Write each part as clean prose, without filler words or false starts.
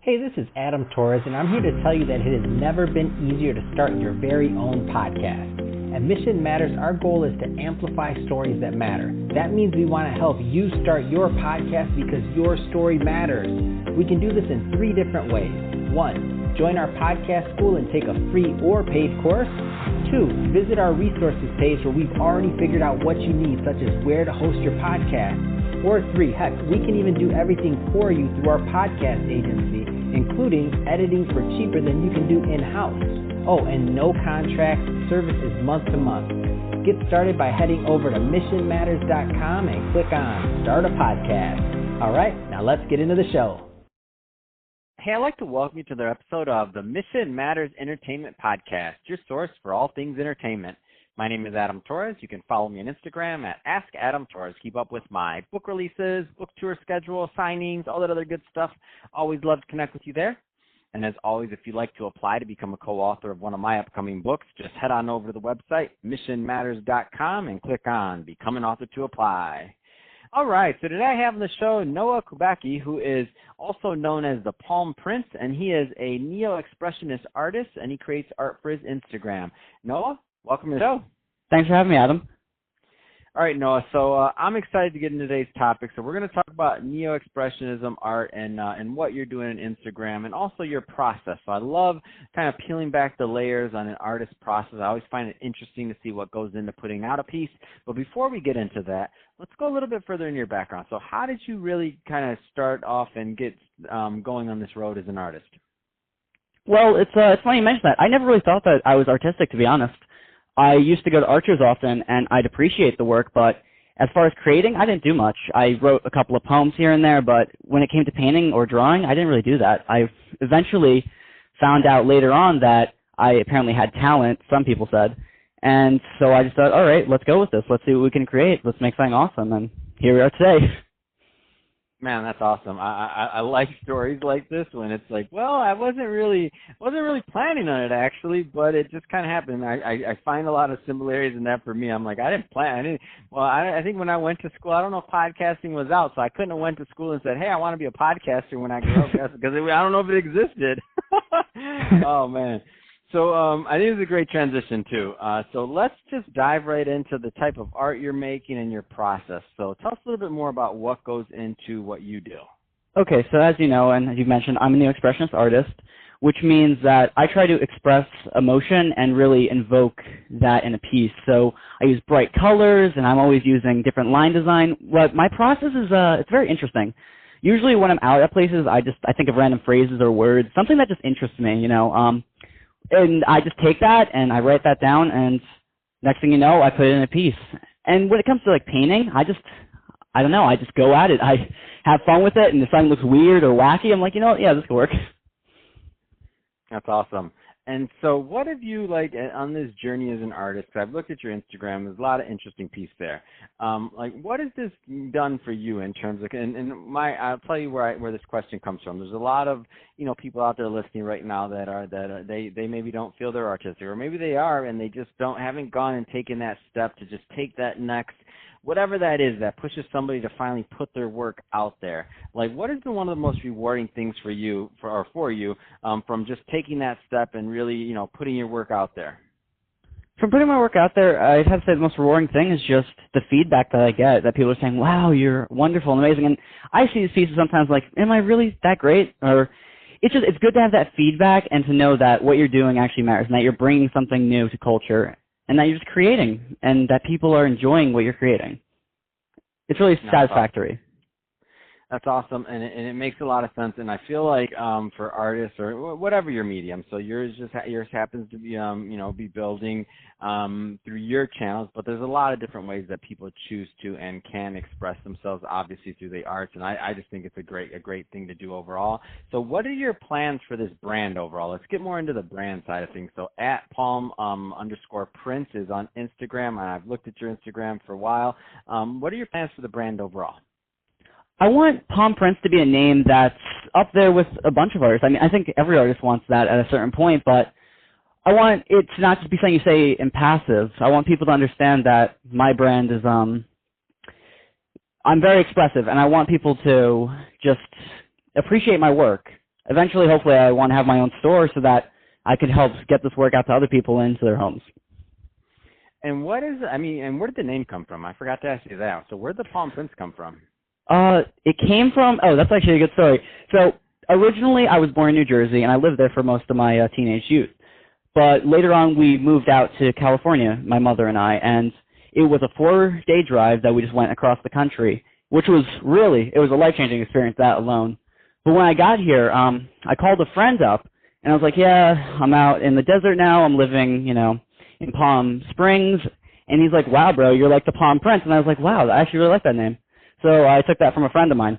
Hey, this is Adam Torres, and I'm here to tell you that it has never been easier to start your very own podcast. At Mission Matters, our goal is to amplify stories that matter. That means we want to help you start your podcast because your story matters. We can do this in 3 different ways. 1, join our podcast school and take a free or paid course. 2, visit our resources page where we've already figured out what you need, such as where to host your podcast. Or 3, heck, we can even do everything for you through our podcast agency, including editing for cheaper than you can do in-house. Oh, and no contracts, service is month to month. Get started by heading over to missionmatters.com and click on Start a Podcast. All right, now let's get into the show. Hey, I'd like to welcome you to another episode of the Mission Matters Entertainment Podcast, your source for all things entertainment. My name is Adam Torres. You can follow me on Instagram at AskAdamTorres. Keep up with my book releases, book tour schedule, signings, all that other good stuff. Always love to connect with you there. And as always, if you'd like to apply to become a co-author of one of my upcoming books, just head on over to the website, missionmatters.com, and click on Become an Author to apply. All right, so today I have on the show Noah Kubacki, who is also known as the Palm Prince, and he is a Neo-Expressionist artist, and he creates art for his Instagram. Noah, welcome to the show. Thanks for having me, Adam. All right, Noah, so I'm excited to get into today's topic. So we're going to talk about Neo-Expressionism art and what you're doing on Instagram and also your process. So I love kind of peeling back the layers on an artist's process. I always find it interesting to see what goes into putting out a piece. But before we get into that, let's go a little bit further in your background. So how did you really kind of start off and get going on this road as an artist? Well, it's funny you mention that. I never really thought that I was artistic, to be honest. I used to go to art shows often, and I'd appreciate the work, but as far as creating, I didn't do much. I wrote a couple of poems here and there, but when it came to painting or drawing, I didn't really do that. I eventually found out later on that I apparently had talent, some people said, and so I just thought, all right, let's go with this. Let's see what we can create. Let's make something awesome, and here we are today. Man, that's awesome. I like stories like this when it's like, well, I wasn't really planning on it actually, but it just kind of happened. I find a lot of similarities in that for me. I'm like, I didn't plan. I think when I went to school, I don't know if podcasting was out, so I couldn't have went to school and said, hey, I want to be a podcaster when I grow up because I don't know if it existed. Oh man. So I think it's a great transition, too. So let's just dive right into the type of art you're making and your process. So tell us a little bit more about what goes into what you do. Okay, so as you know, and as you mentioned, I'm a Neo-Expressionist artist, which means that I try to express emotion and really invoke that in a piece. So I use bright colors, and I'm always using different line design. What my process is, it's very interesting. Usually when I'm out at places, I think of random phrases or words, something that just interests me, you know. And I just take that and I write that down, and next thing you know, I put it in a piece. And when it comes to like painting, I don't know, I just go at it. I have fun with it, and if something looks weird or wacky, I'm like, you know what, yeah, this could work. That's awesome. And so what have you, like, on this journey as an artist, 'cause I've looked at your Instagram, there's a lot of interesting pieces there. What has this done for you in terms of, I'll tell you where this question comes from. There's a lot of, people out there listening right now they maybe don't feel they're artistic, or maybe they are and they just haven't gone and taken that step to just take that next, whatever that is that pushes somebody to finally put their work out there. Like, what has been one of the most rewarding things for you, from just taking that step and really, putting your work out there? From putting my work out there, I'd have to say the most rewarding thing is just the feedback that I get, that people are saying, wow, you're wonderful and amazing. And I see these pieces sometimes like, am I really that great? Or it's good to have that feedback and to know that what you're doing actually matters and that you're bringing something new to culture and that you're just creating and that people are enjoying what you're creating. It's really satisfactory. That's awesome, and it makes a lot of sense. And I feel like for artists or whatever your medium, so yours happens to be be building through your channels, but there's a lot of different ways that people choose to and can express themselves, obviously through the arts. And I just think it's a great thing to do overall. So what are your plans for this brand overall? Let's get more into the brand side of things. So at Palm_Prince is on Instagram, and I've looked at your Instagram for a while. What are your plans for the brand overall? I want Palm Prince to be a name that's up there with a bunch of artists. I mean, I think every artist wants that at a certain point, but I want it to not just be something you say impassive. I want people to understand that my brand is, I'm very expressive, and I want people to just appreciate my work eventually, hopefully, I want to have my own store so that I could help get this work out to other people into their homes. And where did the name come from? I forgot to ask you that. So where did the palm prints come from? It came from, that's actually a good story. So originally I was born in New Jersey, and I lived there for most of my teenage youth. But later on we moved out to California, my mother and I, and it was a 4-day drive that we just went across the country, which was it was a life-changing experience, that alone. But when I got here, I called a friend up, and I was like, yeah, I'm out in the desert now. I'm living, in Palm Springs. And he's like, wow, bro, you're like the Palm Prince. And I was like, wow, I actually really like that name. So I took that from a friend of mine.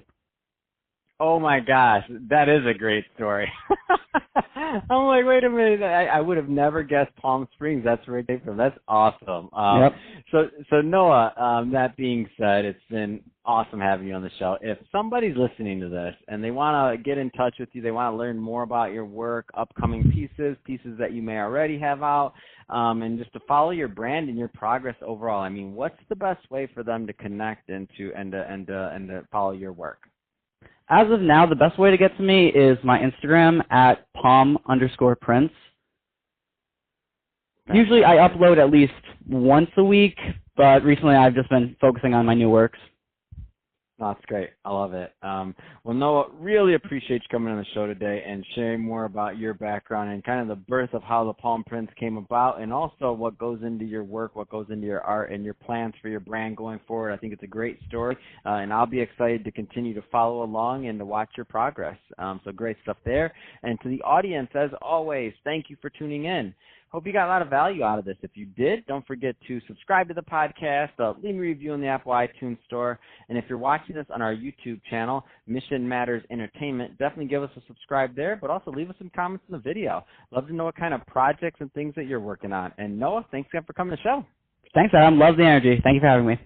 Oh, my gosh. That is a great story. I'm like, wait a minute. I would have never guessed Palm Springs. That's where it came from. That's awesome. Yep. So Noah, that being said, it's been awesome having you on the show. If somebody's listening to this and they want to get in touch with you, they want to learn more about your work, upcoming pieces that you may already have out, and just to follow your brand and your progress overall, I mean, what's the best way for them to connect and to follow your work? As of now, the best way to get to me is my Instagram at palm_prints. Usually I upload at least once a week, but recently I've just been focusing on my new works. Oh, that's great. I love it. Well, Noah, really appreciate you coming on the show today and sharing more about your background and kind of the birth of how the palm prints came about, and also what goes into your work, what goes into your art, and your plans for your brand going forward. I think it's a great story, and I'll be excited to continue to follow along and to watch your progress. So great stuff there. And to the audience, as always, thank you for tuning in. Hope you got a lot of value out of this. If you did, don't forget to subscribe to the podcast, leave me a review in the Apple iTunes Store, and if you're watching this on our YouTube channel, Mission Matters Entertainment, definitely give us a subscribe there, but also leave us some comments in the video. Love to know what kind of projects and things that you're working on. And Noah, thanks again for coming to the show. Thanks, Adam. Love the energy. Thank you for having me.